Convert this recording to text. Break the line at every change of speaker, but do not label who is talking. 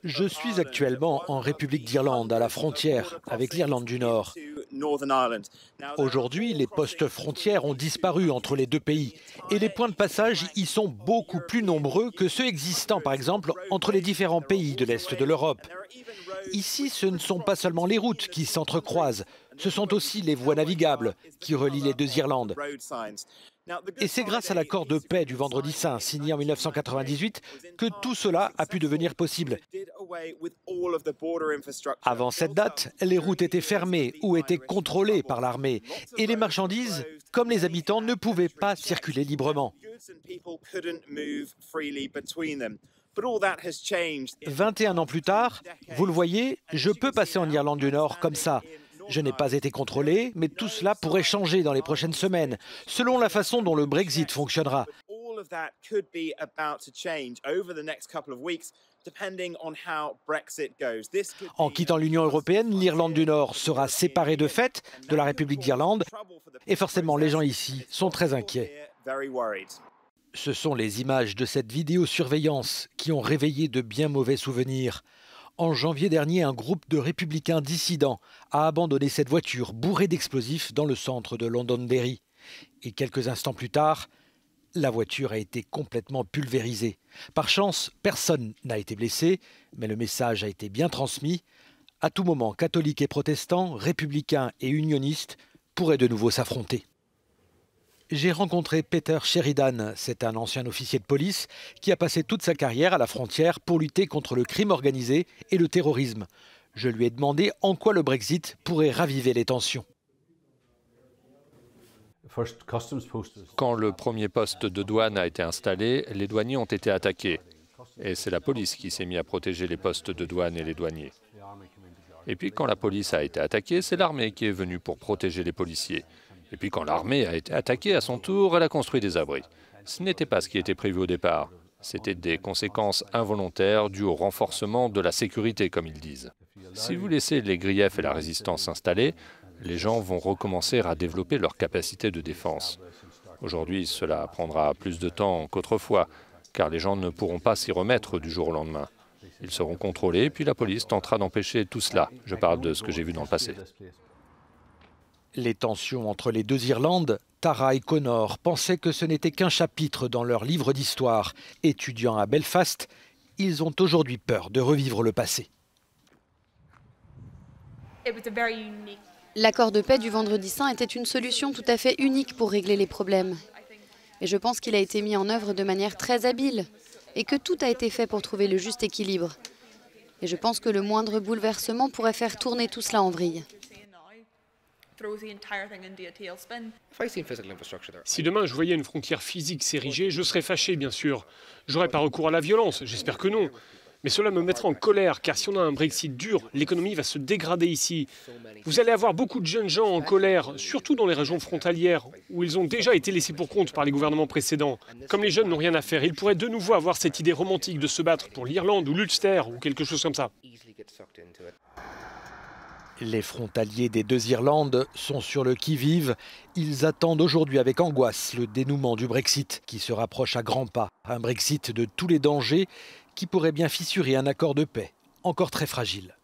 Je suis actuellement en République d'Irlande, à la frontière avec l'Irlande du Nord. Aujourd'hui, les postes frontières ont disparu entre les deux pays et les points de passage y sont beaucoup plus nombreux que ceux existants, par exemple, entre les différents pays de l'Est de l'Europe. Ici, ce ne sont pas seulement les routes qui s'entrecroisent, ce sont aussi les voies navigables qui relient les deux Irlandes. Et c'est grâce à l'accord de paix du Vendredi Saint, signé en 1998, que tout cela a pu devenir possible. Avant cette date, les routes étaient fermées ou étaient contrôlées par l'armée, et les marchandises, comme les habitants, ne pouvaient pas circuler librement. 21 ans plus tard, vous le voyez, je peux passer en Irlande du Nord comme ça. Je n'ai pas été contrôlé, mais tout cela pourrait changer dans les prochaines semaines, selon la façon dont le Brexit fonctionnera. En quittant l'Union européenne, l'Irlande du Nord sera séparée de fait de la République d'Irlande, et forcément les gens ici sont très inquiets. Ce sont les images de cette vidéosurveillance qui ont réveillé de bien mauvais souvenirs. En janvier dernier, un groupe de républicains dissidents a abandonné cette voiture bourrée d'explosifs dans le centre de Londonderry. Et quelques instants plus tard, la voiture a été complètement pulvérisée. Par chance, personne n'a été blessé, mais le message a été bien transmis. À tout moment, catholiques et protestants, républicains et unionistes pourraient de nouveau s'affronter. J'ai rencontré Peter Sheridan, c'est un ancien officier de police qui a passé toute sa carrière à la frontière pour lutter contre le crime organisé et le terrorisme. Je lui ai demandé en quoi le Brexit pourrait raviver les tensions.
Quand le premier poste de douane a été installé, les douaniers ont été attaqués. Et c'est la police qui s'est mise à protéger les postes de douane et les douaniers. Et puis quand la police a été attaquée, c'est l'armée qui est venue pour protéger les policiers. Et puis quand l'armée a été attaquée à son tour, elle a construit des abris. Ce n'était pas ce qui était prévu au départ. C'était des conséquences involontaires dues au renforcement de la sécurité, comme ils disent. Si vous laissez les griefs et la résistance s'installer, les gens vont recommencer à développer leur capacité de défense. Aujourd'hui, cela prendra plus de temps qu'autrefois, car les gens ne pourront pas s'y remettre du jour au lendemain. Ils seront contrôlés, puis la police tentera d'empêcher tout cela. Je parle de ce que j'ai vu dans le passé.
Les tensions entre les deux Irlandes, Tara et Connor pensaient que ce n'était qu'un chapitre dans leur livre d'histoire. Étudiants à Belfast, ils ont aujourd'hui peur de revivre le passé.
L'accord de paix du Vendredi Saint était une solution tout à fait unique pour régler les problèmes. Et je pense qu'il a été mis en œuvre de manière très habile et que tout a été fait pour trouver le juste équilibre. Et je pense que le moindre bouleversement pourrait faire tourner tout cela en vrille.
Si demain je voyais une frontière physique s'ériger, je serais fâché, bien sûr. J'aurais pas recours à la violence, j'espère que non. Mais cela me mettrait en colère, car si on a un Brexit dur, l'économie va se dégrader ici. Vous allez avoir beaucoup de jeunes gens en colère, surtout dans les régions frontalières, où ils ont déjà été laissés pour compte par les gouvernements précédents. Comme les jeunes n'ont rien à faire, ils pourraient de nouveau avoir cette idée romantique de se battre pour l'Irlande ou l'Ulster, ou quelque chose comme ça.
Les frontaliers des deux Irlandes sont sur le qui-vive. Ils attendent aujourd'hui avec angoisse le dénouement du Brexit qui se rapproche à grands pas. Un Brexit de tous les dangers qui pourrait bien fissurer un accord de paix encore très fragile.